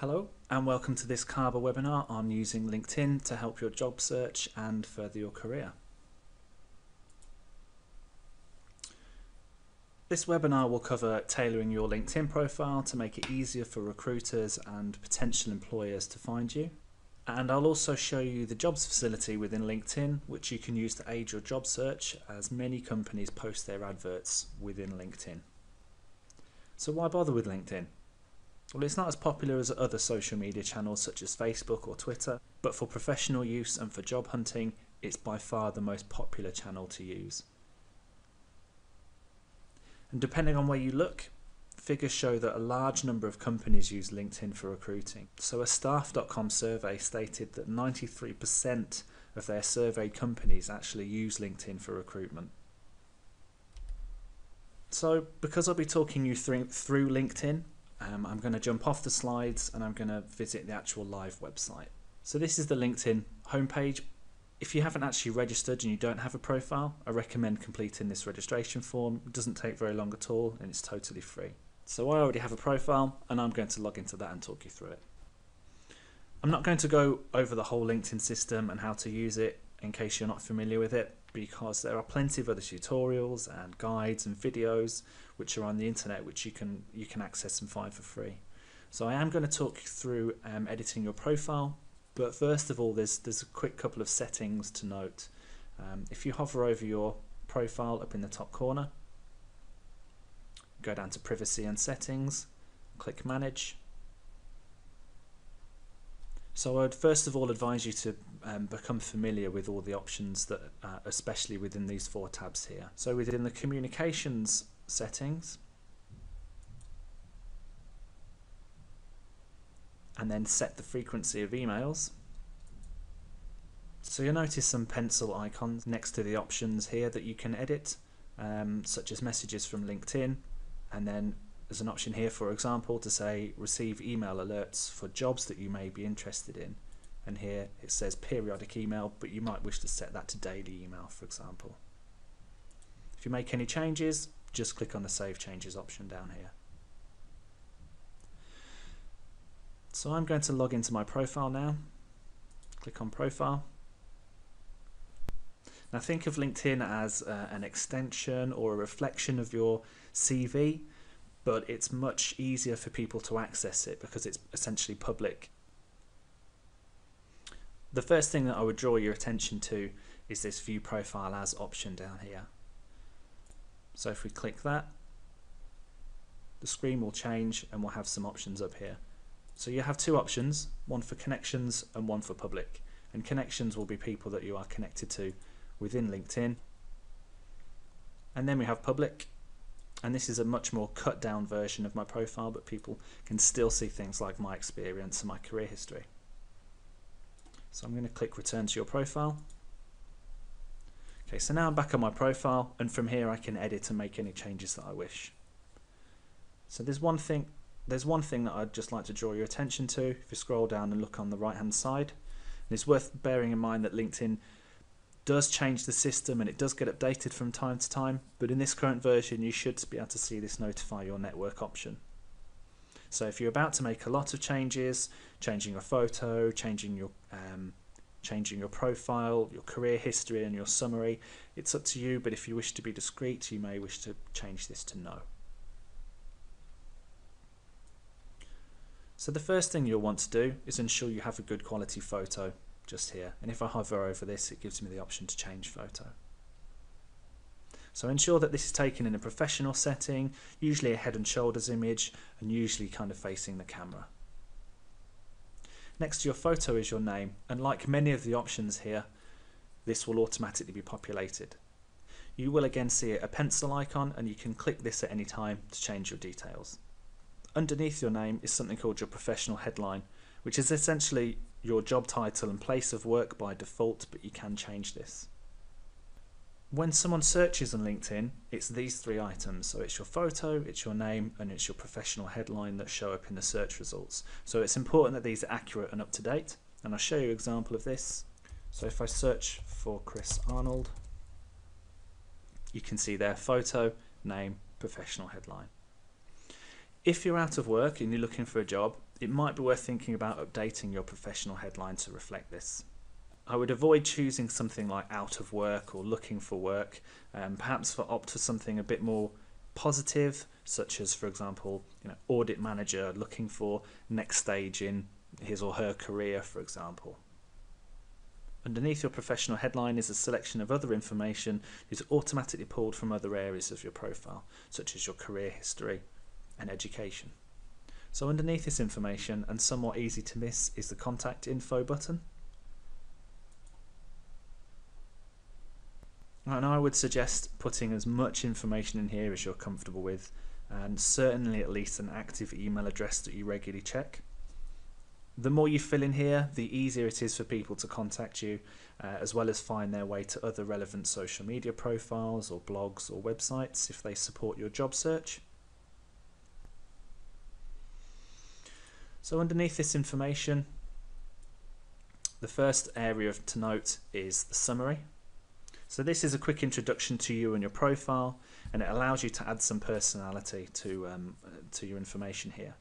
Hello and welcome to this Carver webinar on using LinkedIn to help your job search and further your career. This webinar will cover tailoring your LinkedIn profile to make it easier for recruiters and potential employers to find you. And I'll also show you the jobs facility within LinkedIn, which you can use to aid your job search, as many companies post their adverts within LinkedIn. So why bother with LinkedIn? Well, it's not as popular as other social media channels such as Facebook or Twitter, but for professional use and for job hunting, it's by far the most popular channel to use. And depending on where you look, figures show that a large number of companies use LinkedIn for recruiting. So a staff.com survey stated that 93% of their surveyed companies actually use LinkedIn for recruitment. So because I'll be talking you through LinkedIn, I'm going to jump off the slides and I'm going to visit the actual live website. So this is the LinkedIn homepage. If you haven't actually registered and you don't have a profile, I recommend completing this registration form. It doesn't take very long at all and it's totally free. So I already have a profile and I'm going to log into that and talk you through it. I'm not going to go over the whole LinkedIn system and how to use it in case you're not familiar with it, because there are plenty of other tutorials and guides and videos which are on the internet which you can access and find for free. So I am going to talk you through editing your profile, but first of all there's a quick couple of settings to note. If you hover over your profile up in the top corner, go down to privacy and settings, click manage. So I would first of all advise you to become familiar with all the options that especially within these four tabs here. So within the communications settings, and then set the frequency of emails. So you'll notice some pencil icons next to the options here that you can edit, such as messages from LinkedIn, and then there's an option here, for example, to say receive email alerts for jobs that you may be interested in. And here it says periodic email, but you might wish to set that to daily email, for example. If you make any changes, just click on the Save Changes option down here. So I'm going to log into my profile now. Click on Profile. Now think of LinkedIn as an extension or a reflection of your CV, but it's much easier for people to access it because it's essentially public. The first thing that I would draw your attention to is this View Profile As option down here. So if we click that, the screen will change and we'll have some options up here. So you have two options, one for connections and one for public. And connections will be people that you are connected to within LinkedIn. And then we have public. And this is a much more cut down version of my profile, but people can still see things like my experience and my career history. So I'm going to click Return to your profile. Okay, so now I'm back on my profile, and from here I can edit and make any changes that I wish. So there's one thing that I'd just like to draw your attention to. If you scroll down and look on the right hand side, and it's worth bearing in mind that LinkedIn does change the system and it does get updated from time to time, but in this current version you should be able to see this notify your network option. So if you're about to make a lot of changes, changing your photo, changing your profile, your career history and your summary, it's up to you, but if you wish to be discreet you may wish to change this to no. So the first thing you'll want to do is ensure you have a good quality photo just here, and if I hover over this it gives me the option to change photo. So ensure that this is taken in a professional setting, usually a head and shoulders image and usually kind of facing the camera. Next to your photo is your name, and like many of the options here, this will automatically be populated. You will again see a pencil icon and you can click this at any time to change your details. Underneath your name is something called your professional headline, which is essentially your job title and place of work by default, but you can change this. When someone searches on LinkedIn, it's these three items. So it's your photo, it's your name, and it's your professional headline that show up in the search results. So it's important that these are accurate and up to date. And I'll show you an example of this. So if I search for Chris Arnold, you can see their photo, name, professional headline. If you're out of work and you're looking for a job, it might be worth thinking about updating your professional headline to reflect this. I would avoid choosing something like out of work or looking for work, perhaps opt for something a bit more positive, such as, for example, audit manager looking for next stage in his or her career, for example. Underneath your professional headline is a selection of other information that is automatically pulled from other areas of your profile, such as your career history and education. So underneath this information, and somewhat easy to miss, is the contact info button. And I would suggest putting as much information in here as you're comfortable with, and certainly at least an active email address that you regularly check. The more you fill in here, the easier it is for people to contact you, as well as find their way to other relevant social media profiles or blogs or websites if they support your job search. So underneath this information, the first area to note is the summary. So this is a quick introduction to you and your profile, and it allows you to add some personality to your information here.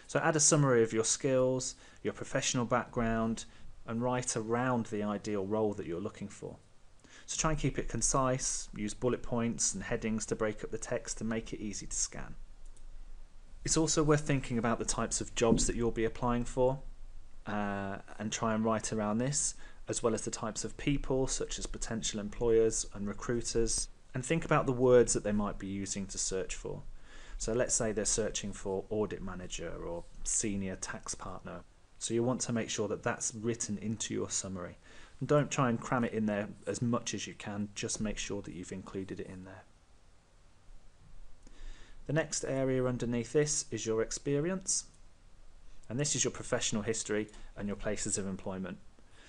So add a summary of your skills, your professional background, and write around the ideal role that you're looking for. So try and keep it concise, use bullet points and headings to break up the text and make it easy to scan. It's also worth thinking about the types of jobs that you'll be applying for, and try and write around this, as well as the types of people such as potential employers and recruiters, and think about the words that they might be using to search for. So let's say they're searching for audit manager or senior tax partner. So you want to make sure that that's written into your summary. And don't try and cram it in there as much as you can, just make sure that you've included it in there. The next area underneath this is your experience. And this is your professional history and your places of employment.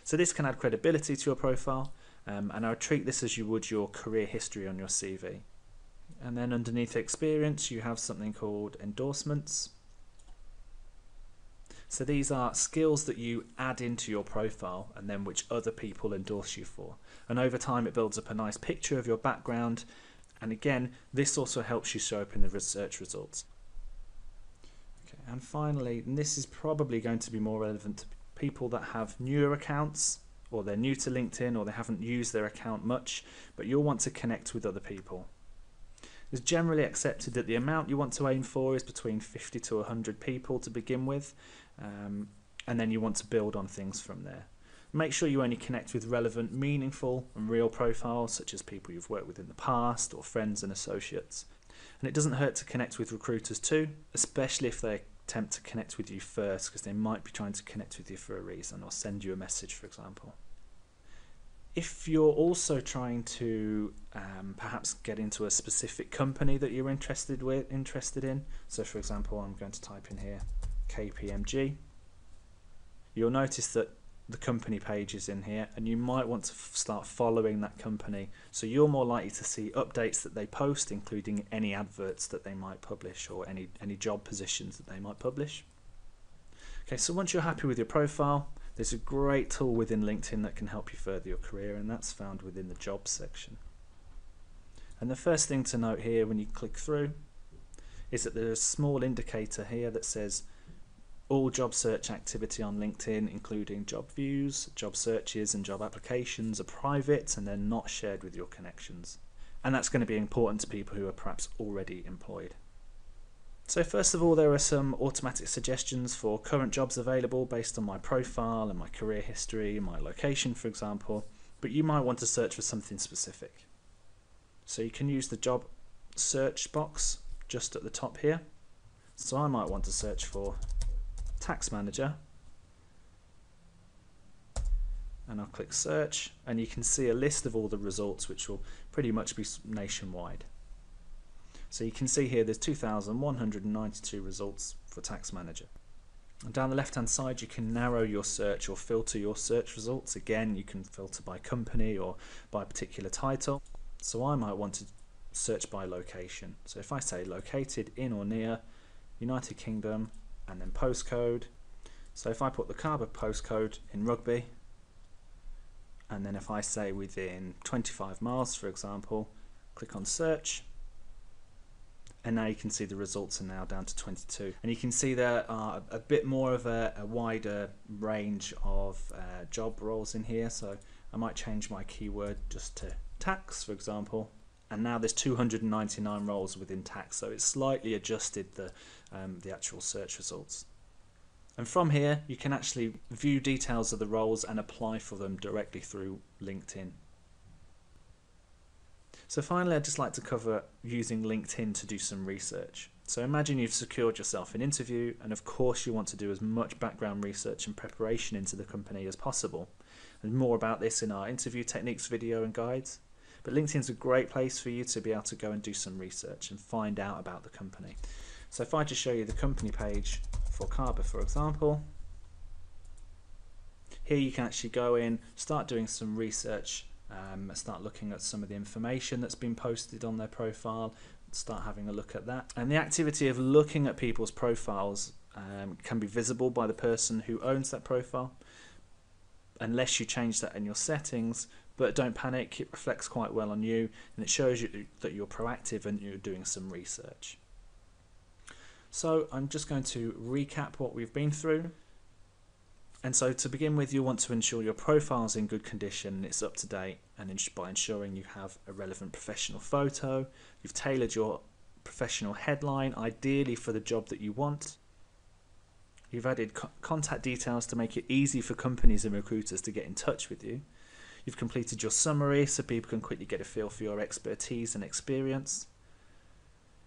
So this can add credibility to your profile, and I would treat this as you would your career history on your CV. And then underneath experience, you have something called endorsements. So these are skills that you add into your profile and then which other people endorse you for. And over time, it builds up a nice picture of your background. And again, this also helps you show up in the research results. Okay, and finally, and this is probably going to be more relevant to people that have newer accounts, or they're new to LinkedIn, or they haven't used their account much, but you'll want to connect with other people. It's generally accepted that the amount you want to aim for is between 50 to 100 people to begin with, and then you want to build on things from there. Make sure you only connect with relevant, meaningful and real profiles, such as people you've worked with in the past or friends and associates. And it doesn't hurt to connect with recruiters too, especially if they attempt to connect with you first, because they might be trying to connect with you for a reason or send you a message, for example. If you're also trying to perhaps get into a specific company that you're interested in, so for example, I'm going to type in here KPMG, you'll notice that the company page is in here, and you might want to start following that company, so you're more likely to see updates that they post, including any adverts that they might publish or any job positions that they might publish. Okay, so once you're happy with your profile, there's a great tool within LinkedIn that can help you further your career, and that's found within the jobs section. And the first thing to note here when you click through is that there's a small indicator here that says all job search activity on LinkedIn, including job views, job searches and job applications, are private and they're not shared with your connections. And that's going to be important to people who are perhaps already employed. So first of all, there are some automatic suggestions for current jobs available based on my profile and my career history and my location, for example, but you might want to search for something specific. So you can use the job search box just at the top here. So I might want to search for tax manager, and I'll click search, and you can see a list of all the results, which will pretty much be nationwide. So you can see here there's 2,192 results for tax manager. And down the left hand side you can narrow your search or filter your search results. Again, you can filter by company or by a particular title. So I might want to search by location. So if I say located in or near United Kingdom and then postcode. So if I put the Carber postcode in Rugby, and then if I say within 25 miles, for example, click on search, And now you can see the results are now down to 22. And you can see there are a bit more of a wider range of job roles in here. So I might change my keyword just to tax, for example. And now there's 299 roles within tax. So it's slightly adjusted the actual search results. And from here, you can actually view details of the roles and apply for them directly through LinkedIn. So finally, I'd just like to cover using LinkedIn to do some research. So imagine you've secured yourself an interview, and of course you want to do as much background research and preparation into the company as possible. And more about this in our interview techniques video and guides. But LinkedIn's a great place for you to be able to go and do some research and find out about the company. So if I just show you the company page for Kaba, for example, here you can actually go in, start doing some research, start looking at some of the information that's been posted on their profile, start having a look at that. And the activity of looking at people's profiles can be visible by the person who owns that profile, unless you change that in your settings. But don't panic, it reflects quite well on you, and it shows you that you're proactive and you're doing some research. So I'm just going to recap what we've been through. And so to begin with, you want to ensure your profile's in good condition and it's up to date, and by ensuring you have a relevant professional photo, you've tailored your professional headline, ideally for the job that you want. You've added contact details to make it easy for companies and recruiters to get in touch with you. You've completed your summary so people can quickly get a feel for your expertise and experience.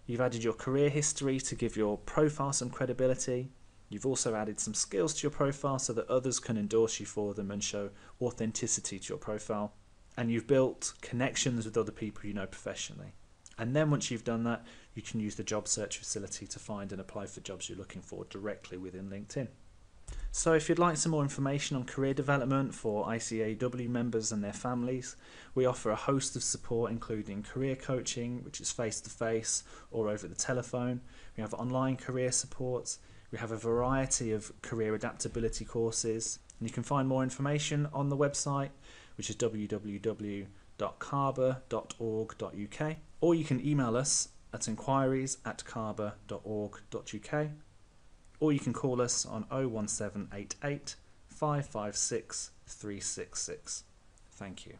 You've added your career history to give your profile some credibility. You've also added some skills to your profile so that others can endorse you for them and show authenticity to your profile. And you've built connections with other people you know professionally. And then once you've done that, you can use the job search facility to find and apply for jobs you're looking for directly within LinkedIn. So if you'd like some more information on career development for ICAEW members and their families, we offer a host of support, including career coaching, which is face-to-face or over the telephone. We have online career support. We have a variety of career adaptability courses, and you can find more information on the website, which is www.kaba.org.uk, or you can email us at inquiries@kaba.org.uk, or you can call us on 01788 556 366. Thank you.